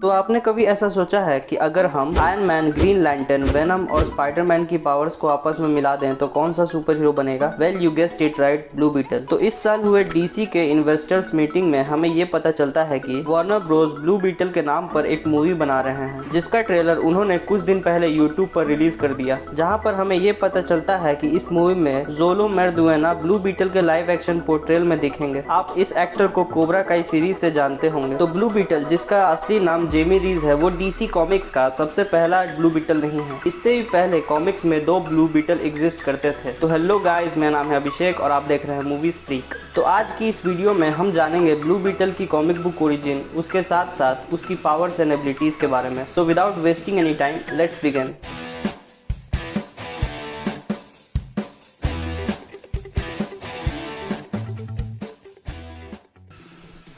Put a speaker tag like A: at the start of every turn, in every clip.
A: तो आपने कभी ऐसा सोचा है कि अगर हम Iron Man, Green Lantern, Venom और स्पाइडरमैन की पावर्स को आपस में मिला दें तो कौन सा सुपर हीरो बनेगा? Well you guessed it right, Blue Beetle. तो इस साल हुए डीसी के इन्वेस्टर्स मीटिंग में हमें ये पता चलता है कि वार्नर ब्रोस ब्लू बीटल के नाम पर एक मूवी बना रहे हैं, जिसका ट्रेलर उन्होंने कुछ दिन पहले यूट्यूब पर रिलीज कर दिया, जहाँ पर हमें ये पता चलता है कि इस मूवी में जोलो मैर्दुएना ब्लू बीटल के लाइव एक्शन पोर्ट्रेल में दिखेंगे। आप इस एक्टर को कोबरा काई सीरीज से जानते होंगे। तो ब्लू बीटल, जिसका असली नाम जेमी रीज है, वो डीसी कॉमिक्स का सबसे पहला ब्लू बीटल नहीं है। इससे भी पहले कॉमिक्स में 2 ब्लू बीटल एग्जिस्ट करते थे। तो हेलो गाइस, मेरा नाम है अभिषेक और आप देख रहे हैं मूवीज फ्रीक। तो आज की इस वीडियो में हम जानेंगे ब्लू बीटल की कॉमिक बुक ओरिजिन, उसके साथ साथ उसकी पावर्स एंड एबिलिटीज के बारे में। So without wasting any time, let's begin.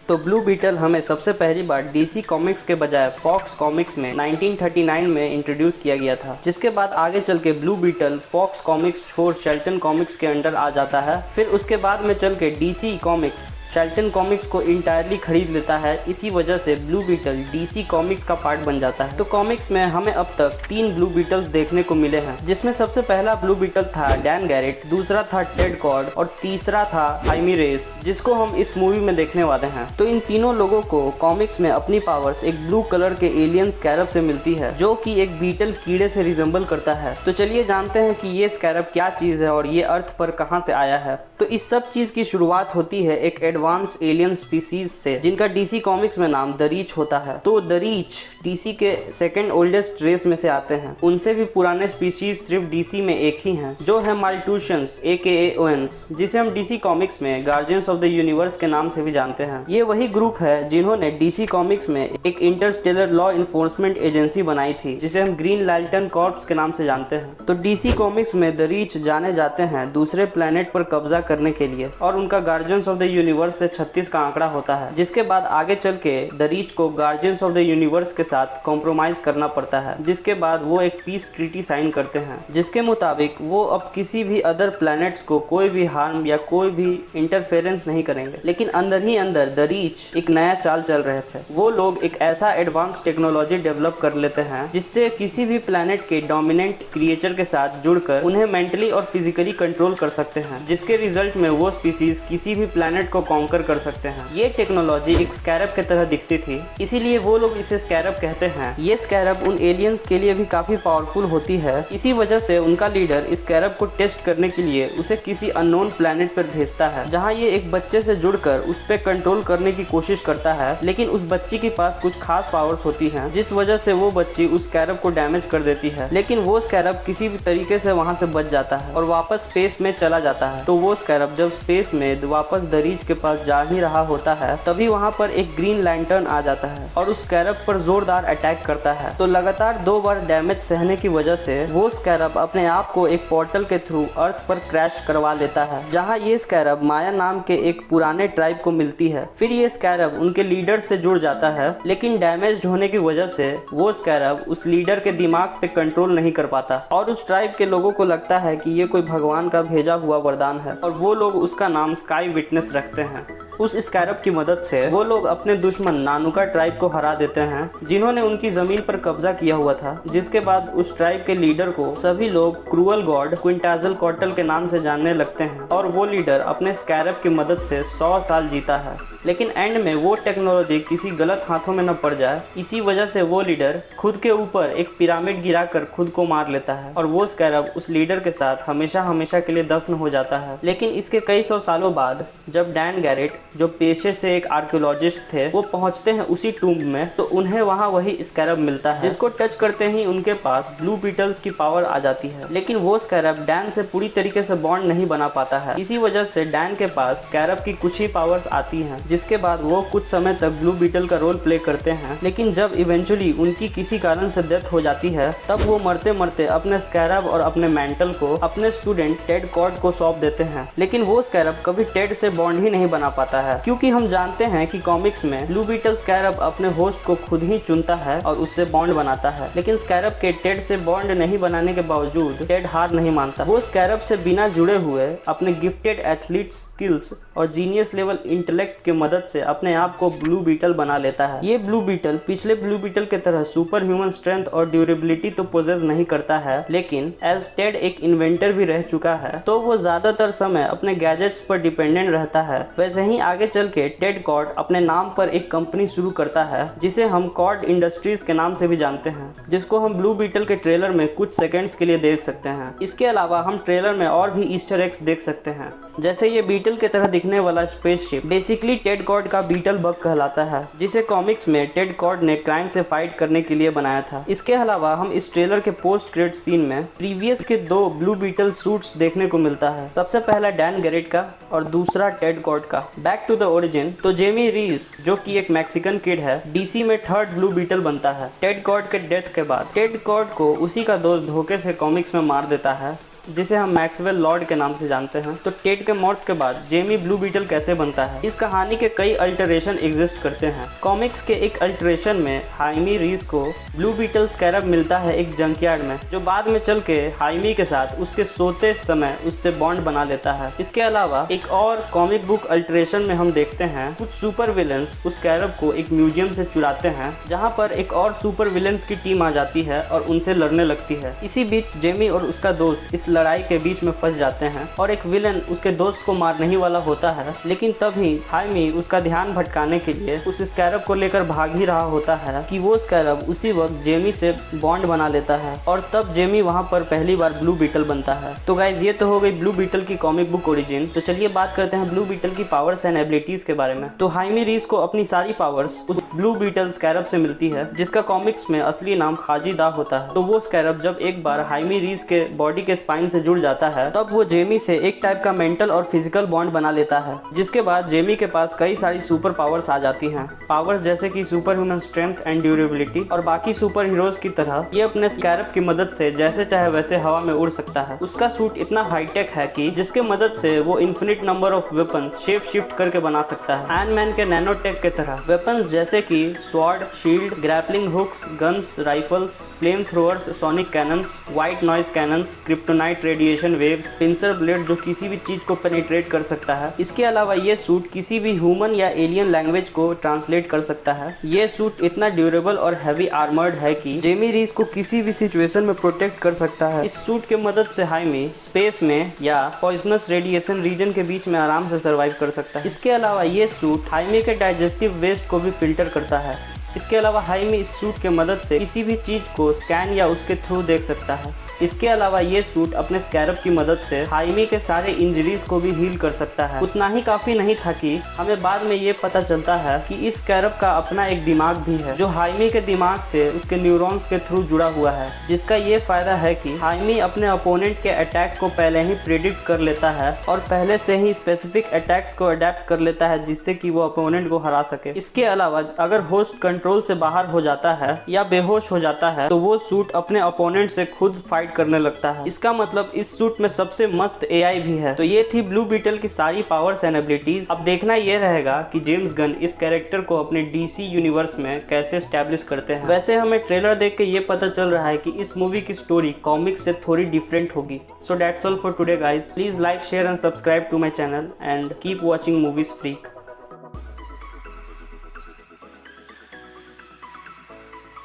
A: तो ब्लू बीटल हमें सबसे पहली बार डीसी कॉमिक्स के बजाय फॉक्स कॉमिक्स में 1939 में इंट्रोड्यूस किया गया था, जिसके बाद आगे चल के ब्लू बीटल फॉक्स कॉमिक्स छोड़ शेल्टन कॉमिक्स के अंडर आ जाता है। फिर उसके बाद में चल के डीसी कॉमिक्स शेल्टन कॉमिक्स को इंटायरली खरीद लेता है। इसी वजह से ब्लू बीटल डीसी कॉमिक्स का पार्ट बन जाता है। तो कॉमिक्स में हमें अब तक 3 ब्लू बीटल्स देखने को मिले हैं, जिसमें सबसे पहला ब्लू बीटल था डैन गैरेट, दूसरा था टेड कॉर्ड और तीसरा था हाइमी रेस, जिसको हम इस मूवी में देखने वाले हैं। तो इन तीनों लोगों को कॉमिक्स में अपनी पावर्स एक ब्लू कलर के एलियन स्कैरब से मिलती है, जो कि एक बीटल कीड़े से रिजेंबल करता है। तो चलिए जानते हैं कि ये स्कैरब क्या चीज है और ये अर्थ पर कहां से आया है। तो इस सब चीज की शुरुआत होती है एक एडवांस एलियन स्पीसीज से, जिनका डीसी कॉमिक्स में नाम द रीच होता है। तो द रीच डीसी के सेकंड ओल्डेस्ट रेस में से आते हैं। उनसे भी पुराने स्पीसीज सिर्फ डीसी में एक ही हैं, जो है माल्टूशियंस AKA ओएंस, जिसे हम डीसी कॉमिक्स में गार्जियंस ऑफ द यूनिवर्स के नाम से भी जानते हैं। ये वही ग्रुप है जिन्होंने डीसी कॉमिक्स में एक इंटरस्टेलर लॉ इन्फोर्समेंट एजेंसी बनाई थी, जिसे हम ग्रीन लैंटर्न कॉर्प्स के नाम से जानते हैं। तो डीसी कॉमिक्स में द रीच जाने जाते हैं दूसरे प्लेनेट पर कब्जा करने के लिए, और उनका गार्जियंस ऑफ द यूनिवर्स से 36 का आंकड़ा होता है, जिसके बाद आगे चल के द रीच को गार्जियंस ऑफ द यूनिवर्स के साथ कॉम्प्रोमाइज करना पड़ता है, जिसके बाद वो एक पीस ट्रीटी साइन करते हैं, जिसके मुताबिक वो अब किसी भी अदर प्लैनेट्स को कोई भी हार्म या कोई भी इंटरफेरेंस नहीं करेंगे। लेकिन अंदर ही अंदर द रीच एक नया चाल चल रहे थे। वो लोग एक ऐसा एडवांस टेक्नोलॉजी डेवलप कर लेते हैं जिससे किसी भी प्लैनेट के डोमिनेंट क्रिएचर के साथ जुड़कर उन्हें मेंटली और फिजिकली कंट्रोल कर सकते हैं, जिसके रिजल्ट में वो स्पीसीज किसी भी प्लैनेट को कॉन्कर कर सकते हैं। ये टेक्नोलॉजी एक स्कैरब की तरह दिखती थी, इसीलिए वो लोग इसे स्कैरब कहते हैं। ये स्कैरब उन एलियंस के लिए भी काफी पावरफुल होती है। इसी वजह से उनका लीडर इस स्कैरब को टेस्ट करने के लिए उसे किसी अननोन प्लैनेट पर भेजता है, जहां ये एक बच्चे से जुड़कर उस पर कंट्रोल करने की कोशिश करता है। लेकिन उस बच्ची के पास कुछ खास पावर्स होती हैं, जिस वजह से वो बच्ची उस स्कैरब को डैमेज कर देती है। लेकिन वो स्कैरब किसी भी तरीके से वहां से बच जाता है और वापस स्पेस में चला जाता है। तो वो स्कैरब जब स्पेस में वापस द रीच के पास जा ही रहा होता है, तभी वहां पर एक ग्रीन लैंटर्न आ जाता है और उस स्कैरब पर जोरदार अटैक करता है। तो लगातार 2 बार डैमेज सहने की वजह से वो स्कैरब अपने आप को एक पोर्टल के थ्रू अर्थ पर क्रैश करवा लेता है, जहां ये स्कैरब माया नाम के एक पुराने ट्राइब को मिलती है। फिर ये स्कैरब उनके लीडर से जुड़ जाता है, लेकिन डैमेज होने की वजह से वो स्कैरब उस लीडर के दिमाग पे कंट्रोल नहीं कर पाता और उस ट्राइब के लोगों को लगता है कि ये कोई भगवान का भेजा हुआ वरदान है, और वो लोग उसका नाम स्काई विटनेस रखते हैं। उस स्कैरब की मदद से वो लोग अपने दुश्मन नानुका ट्राइब को हरा देते हैं, जिन्होंने उनकी जमीन पर कब्जा किया हुआ था। जिसके बाद उस ट्राइब के लीडर को सभी लोग क्रूअल गॉड क्विंटाजल कॉटल के नाम से जानने लगते हैं, और वो लीडर अपने स्कैरब की मदद से 100 साल जीता है। लेकिन एंड में वो टेक्नोलॉजी किसी गलत हाथों में न पड़ जाए, इसी वजह से वो लीडर खुद के ऊपर एक पिरामिड गिराकर खुद को मार लेता है, और वो स्कैरब उस लीडर के साथ हमेशा हमेशा के लिए दफन हो जाता है। लेकिन इसके कई 100 सालों बाद जब डैन गैरेट, जो पेशे से एक आर्कियोलॉजिस्ट थे, वो पहुंचते हैं उसी टूम्ब में, तो उन्हें वहां वही स्कैरब मिलता है, जिसको टच करते ही उनके पास ब्लू बीटल्स की पावर आ जाती है। लेकिन वो स्कैरब डैन से पूरी तरीके से बॉन्ड नहीं बना पाता है। इसी वजह से डैन के पास स्कैरब की कुछ ही पावर्स आती हैं, जिसके बाद वो कुछ समय तक ब्लू बीटल का रोल प्ले करते हैं। लेकिन जब इवेंचुअली उनकी किसी कारण से डेथ हो जाती है, तब वो मरते मरते अपने स्कैरब और अपने मेंटल को अपने स्टूडेंट टेड कॉर्ड को सौंप देते हैं। लेकिन वो स्कैरब कभी टेड से बॉन्ड ही नहीं बना पाता है, क्योंकि हम जानते हैं कि कॉमिक्स में ब्लू बीटल स्कैरब अपने होस्ट को खुद ही चुनता है और उससे बॉन्ड बनाता है। लेकिन स्कैरब के टेड से बॉन्ड नहीं बनाने के बावजूद टेड हार नहीं मानता। वो स्कैरब से बिना जुड़े हुए अपने गिफ्टेड एथलीट स्किल्स और जीनियस लेवल इंटेलेक्ट की मदद से अपने आप को ब्लू बीटल बना लेता है। ये ब्लू बीटल पिछले ब्लू बीटल के तरह सुपर ह्यूमन स्ट्रेंथ और ड्यूरेबिलिटी तो पोजेस नहीं करता है, लेकिन एज टेड एक इन्वेंटर भी रह चुका है तो वो ज्यादातर समय अपने गैजेट्स पर डिपेंडेंट रहता है। वैसे ही आगे चल के टेड कॉर्ड अपने नाम पर एक कंपनी शुरू करता है जिसे हम कॉर्ड इंडस्ट्रीज के नाम से भी जानते हैं, जिसको हम ब्लू बीटल के ट्रेलर में कुछ सेकंड्स के लिए देख सकते हैं। इसके अलावा हम ट्रेलर में और भी ईस्टर एग्स देख सकते हैं, जैसे ये बीटल की तरह दिखने वाला स्पेसशिप बेसिकली टेड कॉर्ड का बीटल बग कहलाता है, जिसे कॉमिक्स में टेड कॉर्ड ने क्राइम से फाइट करने के लिए बनाया था। इसके अलावा हम इस ट्रेलर के पोस्ट क्रेडिट सीन में प्रीवियस के 2 ब्लू बीटल सूट्स देखने को मिलता है। सबसे पहला डैन गैरेट का और दूसरा टेड कॉर्ड का। बैक टू द ओरिजिन, तो जेमी रीस जो कि एक मैक्सिकन किड है, डीसी में 3rd ब्लू बीटल बनता है। टेड कॉर्ड के डेथ के बाद टेड कॉर्ड को उसी का दोस्त धोखे से कॉमिक्स में मार देता है, जिसे हम मैक्सवेल लॉर्ड के नाम से जानते हैं। तो टेड के मौत के बाद जेमी ब्लू बीटल कैसे बनता है? इस कहानी के कई अल्टरेशन एग्जिस्ट करते हैं। कॉमिक्स के एक अल्टरेशन में हाइमी रीस को ब्लू बीटल स्कैरब मिलता है एक जंकयार्ड में, जो बाद में चल के हाइमी के साथ उसके सोते समय उससे बॉन्ड बना लेता है। इसके अलावा एक और कॉमिक बुक अल्टरेशन में हम देखते हैं कुछ सुपर विलेंस उस स्कैरब को एक म्यूजियम से चुराते हैं, जहाँ पर एक और सुपर विलेंस की टीम आ जाती है और उनसे लड़ने लगती है। इसी बीच जेमी और उसका दोस्त इस लड़ाई के बीच में फंस जाते हैं और एक विलन उसके दोस्त को मारने ही वाला होता है, लेकिन तभी हाइमी उसका ध्यान भटकाने के लिए उस स्कैरब को लेकर भाग ही रहा होता है कि वो स्कैरब उसी वक्त जेमी से बॉन्ड बना लेता है और तब जेमी वहां पर पहली बार ब्लू बीटल बनता है। तो गाइज ये तो हो गई ब्लू बीटल की कॉमिक बुक ओरिजिन। तो चलिए बात करते हैं ब्लू बीटल की पावर्स एंड एबिलिटीज के बारे में। तो हाइमी रीस को अपनी सारी पावर्स उस ब्लू बीटल स्कैरब से मिलती है, जिसका कॉमिक्स में असली नाम खाजी दा होता है। तो वो स्कैरब जब एक बार हाइमी रीस के बॉडी के स्पाइन से जुड़ जाता है, तब वो जेमी से एक टाइप का मेंटल और फिजिकल बॉन्ड बना लेता है, जिसके बाद जेमी के पास कई सारी सुपर पावर्स आ जाती हैं। पावर्स जैसे कि super human strength and durability, और बाकी सुपर हीरोज की तरह ये अपने स्कैरब की मदद से जैसे चाहे वैसे हवा में उड़ सकता है। उसका सूट इतना हाईटेक है कि जिसके मदद से वो infinite number of weapons shape shift करके बना सकता है। आयरन मैन के नैनोटेक की तरह वेपन्स जैसे कि sword, shield, grappling hooks, guns, rifles, flame throwers, sonic cannons, white noise cannons, kryptonite radiation waves, pincer blade जो किसी भी चीज को पेनिट्रेट कर सकता है। इसके अलावा ये सूट किसी भी ह्यूमन या एलियन लैंग्वेज को ट्रांसलेट कर सकता है। ये सूट इतना ड्यूरेबल और हैवी आर्मर्ड है कि जेमी रीस को किसी भी सिचुएशन में प्रोटेक्ट कर सकता है। इस सूट के मदद से हाइमी स्पेस में या पॉइजनस रेडिएशन रीजन के बीच में आराम से सर्वाइव कर सकता है। इसके अलावा ये सूट हाइमी के डाइजेस्टिव वेस्ट को भी फिल्टर करता है। इसके अलावा हाइमी इस सूट के मदद से किसी भी चीज को स्कैन या उसके थ्रू देख सकता है। इसके अलावा ये सूट अपने स्कैरब की मदद से हाइमी के सारे इंजरीज को भी हील कर सकता है। उतना ही काफी नहीं था कि हमें बाद में ये पता चलता है कि इस स्कैरब का अपना एक दिमाग भी है, जो हाइमी के दिमाग से उसके न्यूरॉन्स के थ्रू जुड़ा हुआ है, जिसका ये फायदा है कि हाइमी अपने अपोनेंट के अटैक को पहले ही प्रेडिक्ट कर लेता है और पहले से ही स्पेसिफिक अटैक्स को अडेप्ट कर लेता है, जिससे कि वो अपोनेंट को हरा सके। इसके अलावा अगर होस्ट कंट्रोल से बाहर हो जाता है या बेहोश हो जाता है, तो वो सूट अपने अपोनेंट से खुद फाइट करने लगता है। इसका मतलब इस सूट में सबसे मस्त एआई भी है। तो ये थी ब्लू बीटल की सारी पावर्स एंड एबिलिटीज। अब देखना ये रहेगा कि जेम्स गन इस कैरेक्टर को अपने डीसी यूनिवर्स में कैसे एस्टैब्लिश करते हैं। वैसे हमें ट्रेलर देख के ये पता चल रहा है कि इस मूवी की स्टोरी कॉमिक्स से थोड़ी डिफरेंट होगी। So that's all for today guys. Please like, share and subscribe to my channel and keep watching Movies freak.